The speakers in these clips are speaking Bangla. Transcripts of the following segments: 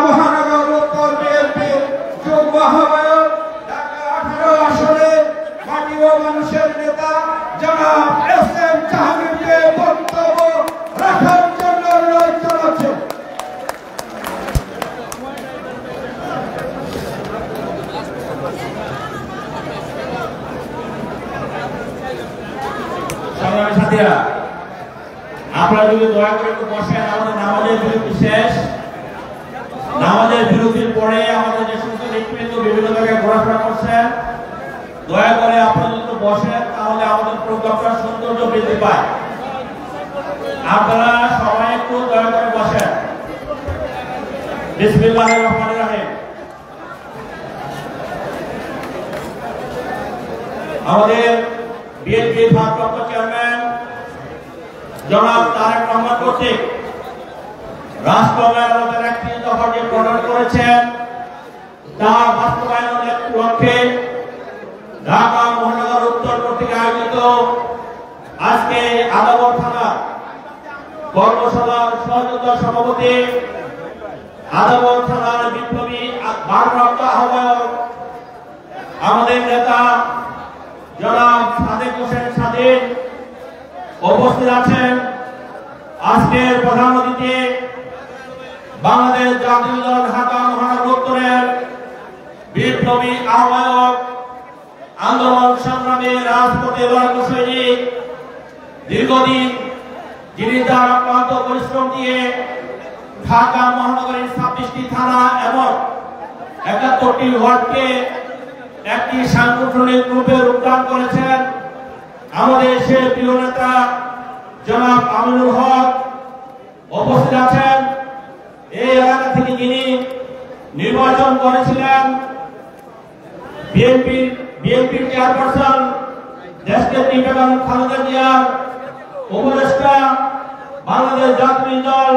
মহানগর উত্তর বিএনপির যুগ্ম আহ্বায়ক ঢাকা 18 আসনে মাটি ও মানুষের নেতা জনাব এস.এম. জাহাঙ্গীরকে বক্তব্য রাখার জন্য অনুরোধ জানাচ্ছি। সংগ্রামী সাথীরা, আপনারা যদি দয়া করে একটু বসেন। আমাদের নামাজের বিরতি শেষ। নামাজের বিরতির পরে আমাদের যে সমস্ত নেতৃবৃন্দ বিভিন্ন জায়গায় ঘোরাফেরা করছেন, দয়া করে আপনারা যদি বসেন তাহলে আমাদের প্রোগ্রামটা সৌন্দর্য বৃদ্ধি পায়। আপনারা সবাই একটু দয়া করে বসেন। বিসমিল্লাহির রহমানির রহিম। আমাদের বিএনপি ভারপ্রাপ্ত চেয়ারম্যান জনাব তারেক রহমান কর্তৃক রাষ্ট্র মেরামতের 31 দফা যে প্রণয়ন করেছেন তার বাস্তবায়নের লক্ষ্যে ঢাকা মহানগর উত্তর কর্তৃক আয়োজিত আজকে আদাবর থানা কর্মশালার সহযোগিতা সভাপতি আদাবর থানার বিপ্লবী ভারপ্রাপ্ত আহ্বায়ক আমাদের নেতা জনাব সাদেক হোসেন সাদেক উপস্থিত আছেন। আজকের প্রধান অতিথি বাংলাদেশ জাতীয় দল ঢাকা মহানগর উত্তরের বিপ্লবী আহ্বায়ক, আন্দোলন সংগ্রামে রাজপথে লড়াকু সৈনিক, দীর্ঘদিন যিনি তার অক্লান্ত পরিশ্রম দিয়ে ঢাকা মহানগরের 26টি থানা এবং 71টি ওয়ার্ডকে একটি সাংগঠনিক রূপে রূপদান করেছেন আমাদের সে প্রিয় নেতা জনাব আমিনুল হক উপস্থিত আছেন। এই এলাকা থেকে যিনি নির্বাচন করেছিলেন বিএনপির চেয়ারপারসন দেশনেত্রী বেগম খালেদা জিয়ার উপদেষ্টা, বাংলাদেশ জাতীয় দল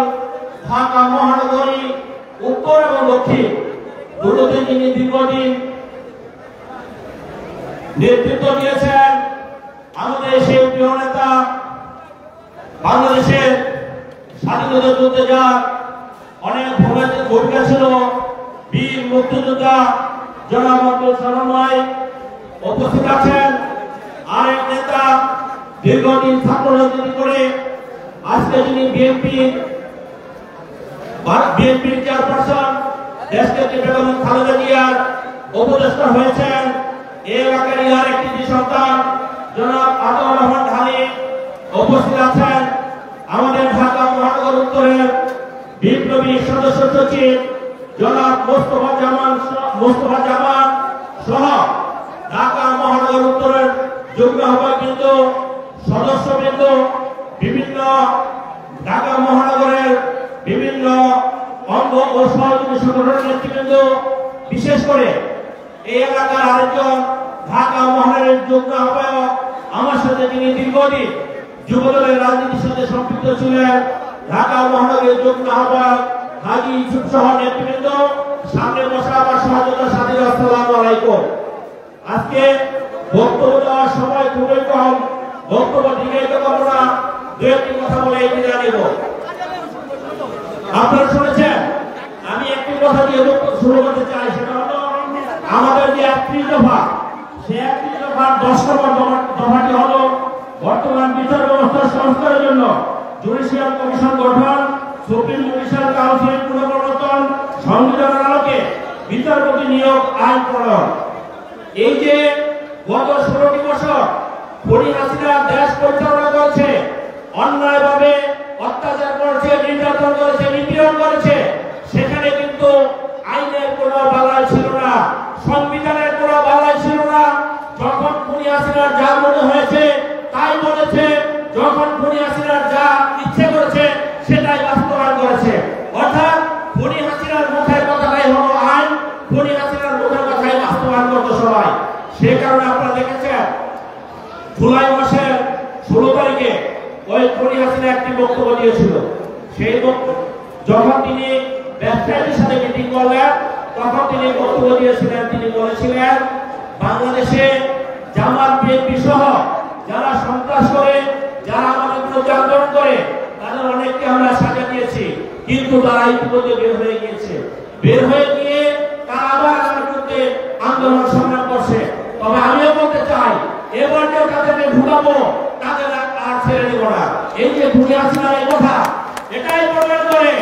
ঢাকা মহানগরী উত্তর এবং দক্ষিণ দুটোতে যিনি দীর্ঘদিন নেতৃত্ব দিয়েছেন আমাদের সেই প্রিয় নেতা, বাংলাদেশের স্বাধীনতা যুদ্ধে যার অনেক ভূমিকা ছিল, বীর মুক্তিযোদ্ধা জনাব আব্দুল সালাম ভাই উপস্থিত আছেন। আরেক নেতা দীর্ঘদিন ছাত্র রাজনীতি করে আজকে যিনি বিএনপির চেয়ারপারসন দেশনেত্রী বেগম খালেদা জিয়ার উপদেষ্টা হয়েছেন, এই এলাকারই আরেকটি সন্তান জনাব আতাউর রহমান ঢালি উপস্থিত আছেন। আমাদের ঢাকা মহানগর উত্তরের বিপ্লবী সদস্য সচিব জনাব মোস্তফা জামান সহ ঢাকা মহানগর উত্তরের যুগ্ম আহ্বায়কবৃন্দ, সদস্যবৃন্দ, বিভিন্ন ঢাকা মহানগরের বিভিন্ন অঙ্গ ও সহযোগী সংগঠনের নেতৃবৃন্দ, বিশেষ করে এই এলাকার আরেকজন ঢাকা মহানগরের যুগ্ম আহ্বায়ক, আমার সাথে যিনি দীর্ঘদিন যুবদলের রাজনীতির সাথে সম্পৃক্ত ছিলেন, ঢাকা মহানগরের যুগ্ম আহ্বায়ক হাজী ইউসুফ সহ নেতৃবৃন্দ, সামনে বসা আমার সহযোগিতা সাথীরা, আসসালামু আলাইকুম। আজকে বক্তব্য দেওয়ার সময় খুবই কম, বক্তব্য দীর্ঘায়িত করব না, দু একটি কথা বলে এই বিদায় নেব। আপনারা শুনেছেন, আমি একটি কথা দিয়ে শুরু করতে চাই, সেটা হলো আমাদের যে 31 দফা, সেই 31 দফার 10 নম্বর দফাটি হলো বর্তমান বিচার ব্যবস্থা সংস্কারের জন্য জুডিশিয়াল কমিশন গঠন, সুপ্রিম জুডিশিয়াল কাউন্সিল পুনর্গঠন, সংবিধানের আলোকে বিচারপতি নিয়োগ আইন প্রণয়ন। এই যে গত 16টি বছর খুনি হাসিনা দেশ পরিচালনা করছে, অন্যায়ভাবে অত্যাচার করেছে, নির্যাতন করেছে, নিপীড়ন করেছে, সেখানে কিন্তু আইনের কোনো বালাই ছিল না, সংবিধানের কোনো বালাই ছিল না। যখন খুনি হাসিনার যা মনে হয়েছে তাই বলেছে, যখন খুনি হাসিনার যা ইচ্ছে করেছে সেটাই বাস্তবায়ন করেছে। অর্থাৎ খুনি হাসিনার মুখের কথাটাই হলো আইন, খুনি হাসিনার মুখের কথাই বাস্তবায়ন করতে সবাই। সে কারণে আপনারা দেখেছেন জুলাই মাসের 16 তারিখে ওই খুনি হাসিনা একটি বক্তব্য দিয়েছিল। সেই বক্তব্য যখন তিনি ব্যবসায়ীদের সাথে মিটিং করলেন, তখন তিনি বক্তব্য দিয়েছিলেন, তিনি বলেছিলেন বাংলাদেশে জামাত বিএনপি সহ যারা সন্ত্রাস করে, যারা আমাদের বিরুদ্ধে আন্দোলন করে, তাদের অনেককে আমরা সাজা দিয়েছি, কিন্তু তারা ইতিমধ্যে বের হয়ে গিয়েছে। বের হয়ে গিয়ে তারা আবার আমার বিরুদ্ধে আন্দোলন সংগ্রাম করছে। তবে আমিও বলতে চাই, এবার যে তাদেরকে ঢুকাবো তাদের আর ছেড়ে দেবো না। এই যে ঢুকে আসলাম এই কথা, এটাই প্রমাণ করে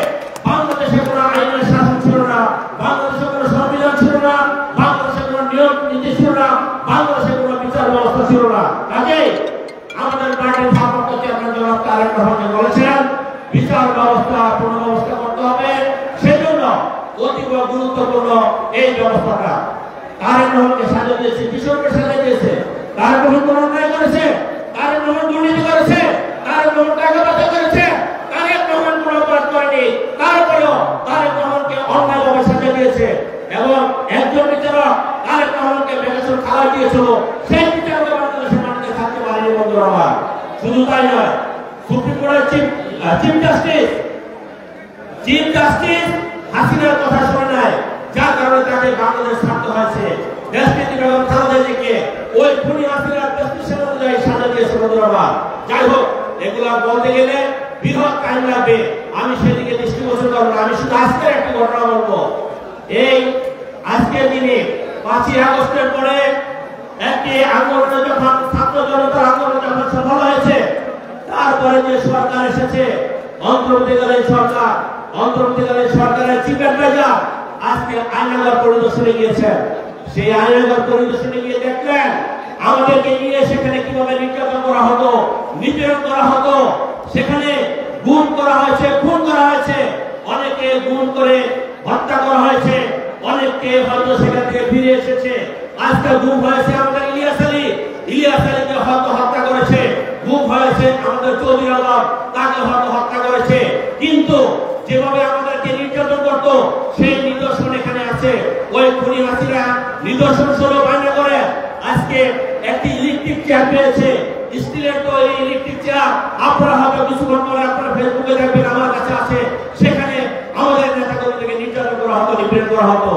বাংলাদেশে কোনো আইনের শাসন ছিল না, বাংলাদেশে কোনো সংবিধান ছিল না, বাংলাদেশে কোনো নিয়ম নীতি ছিল না, বাংলাদেশে কোনো বিচার ব্যবস্থা ছিল না। কাজেই আমাদের পার্টির ভারপ্রাপ্ত চেয়ারম্যান জনাব তারেক রহমান বলেছেন, বিচার ব্যবস্থা পুনর্ব্যবস্থা করতে হবে। সেজন্য অতীব গুরুত্বপূর্ণ এই ব্যবস্থাটা। তারেক রহমানকে সাজা দিয়েছে, কিশোরকে সাজা দিয়েছে। তারেক রহমান কোন অন্যায় করেছে? তারেক রহমান দুর্নীতি করেছে? তারেক রহমান টাকা পাচার করেছে? তারেক রহমান কোন অপরাধ করেনি। তারপরেও তারেক রহমানকে অন্যায়ভাবে সাজা দিয়েছে এবং একজন বিচারক তারেক রহমানকে বেকাসুর খাওয়া দিয়েছিল। সেই বিচারক বাংলাদেশের মানুষকে থাকতে পারেনি বন্ধুরা আমার। শুধু তাই নয়, সুপ্রিম কোর্টের চিফ জাস্টিস হাসিনার কথা শোনে নাই, যার কারণে তাকে বাংলাদেশ ছাড়তে হয়েছে। দেশনীতি বেগম খালেদা জিয়াকে ওই খুনি হাসিনার প্রেসক্রিপশন অনুযায়ী সাজা দিয়েছে বন্ধুরা। যাই হোক, এগুলা বলতে গেলে বৃহৎ টাইম লাগবে, আমি সেদিকে দৃষ্টিগোচর করবো না। আমি শুধু আজকের একটি ঘটনা বলবো। এই আজকের দিনে 5ই আগস্টের পরে একটি আন্দোলনে যখন ছাত্র জনতার আন্দোলন যখন সফল হয়েছে, তারপরে যে সরকার এসেছে অন্তর্বর্তীকালীন সরকারের চিফ অ্যাডভাইজার আজকে আইনাগর পরিদর্শনে গিয়েছেন। সেই আইনাগর পরিদর্শনে গিয়ে দেখলেন আমাদেরকে নিয়ে সেখানে কিভাবে নির্যাতন করা হতো, নিপীড়ন করা হতো। সেখানে গুম করা হয়েছে, খুন করা হয়েছে, অনেকে গুম করে হত্যা করা হয়েছে, অনেককে হয়তো সেখান থেকে ফিরে এসেছে। আজকে গুম হয়েছে আমাদের ইলিয়াস আলীকে হয়তো হত্যা করেছে। গুম হয়েছে আমাদের চৌধুরী আলম, তাকে হয়তো হত্যা করেছে। কিন্তু যেভাবে আমাদেরকে নির্যাতন করতো সেই নিদর্শন এখানে আছে। ওই খুনি হাসিনা নিদর্শন স্বরূপ আইনা করে আজকে একটি ইলেকট্রিক চেয়ার পেয়েছে, স্টিলের তো এই ইলেকট্রিক চেয়ার। আপনারা হয়তো কিছুক্ষণ পরে আপনারা ফেসবুকে দেখবেন, আমার কাছে আছে। সেখানে আমাদের নেতাকর্মীদেরকে নির্যাতন করা হতো, নিপীড়ন করা হতো।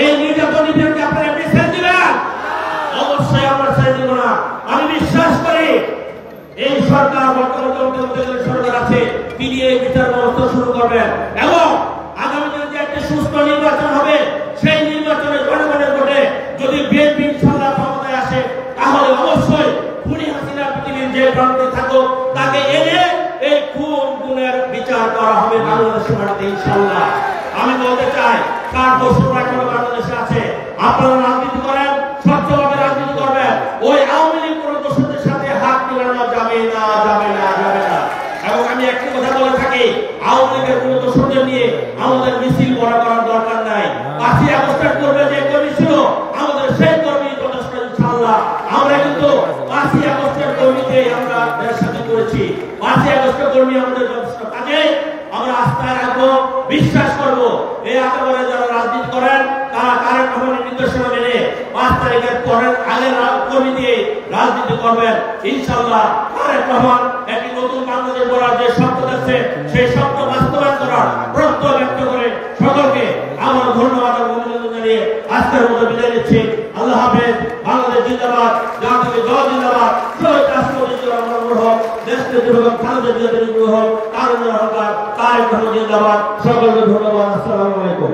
এই নির্যাতন নিপীড়নকে আপনারা এমনি ছেড়ে দিবেন? অবশ্যই আমরা ছেড়ে দিব না। আমি বিশ্বাস করি এই সরকার, বর্তমান সরকার আছে, তিনি এই বিচার ব্যবস্থা শুরু করবেন এবং আগামী দিনে যে একটা সুস্থ নির্বাচন হবে, সেই নির্বাচনে জনগণের ভোটে যদি বিএনপি ইনশাআল্লাহ ক্ষমতায় আসে, তাহলে অবশ্যই খুনি হাসিনা পৃথিবীর যে প্রান্তে থাকুক তাকে এনে এই খুনের বিচার করা হবে বাংলাদেশের মাটিতে ইনশাআল্লাহ। আমি বলতে চাই, 4 বছর এখনো বাংলাদেশে আছে। আপনারা রাজনীতি করেন, স্বচ্ছভাবে রাজনীতি করবেন। ওই আওয়ামী লীগ দোষীদের সাথে হাত মিলানো যাবে না। এবং আমি একটি কথা বলে থাকি, আওয়ামী লীগের কোন দোষীদের নিয়ে আমাদের মিছিল বড় করার দরকার নাই। 5ই আগস্টের পূর্বে যে কর্মী ছিল, আমাদের সেই কর্মী যথেষ্ট ইনশাআল্লাহ। আমরা কিন্তু 5ই আগস্টের কর্মীকে আমরা এর সাথে করেছি। 5ই আগস্টের কর্মী আমাদের যথেষ্ট। কাজে আমরা আস্থায় রাখবো, বিশ্বাস করবো এই আন্দোলনে যারা রাজনীতি করেন তারা তারেক রহমানের নির্দেশনা মেনে 5 তারিখের পরের আগের কর্মী দিয়ে রাজনীতি করবেন ইনশাআল্লাহ। তারেক রহমান একটি নতুন বাংলাদেশ গড়ার যে স্বপ্ন দেখছে, সেই স্বপ্ন বাস্তবায়ন করার প্রত্যয় ব্যক্ত করে সকলকে আমার ধন্যবাদ এবং অভিনন্দন জানিয়ে আজকের মতো বিদায় নিচ্ছি। আল্লাহ হাফেজ। বাংলাদেশ জিন্দাবাদ, জাতীয় দল জিন্দাবাদ, শহীদ রাষ্ট্রপতি দেশনেত্রী বেগম খালেদা জিয়া জিন্দাবাদ, তারেক রহমান জিন্দাবাদ। সকলকে ধন্যবাদ। আসসালামু আলাইকুম।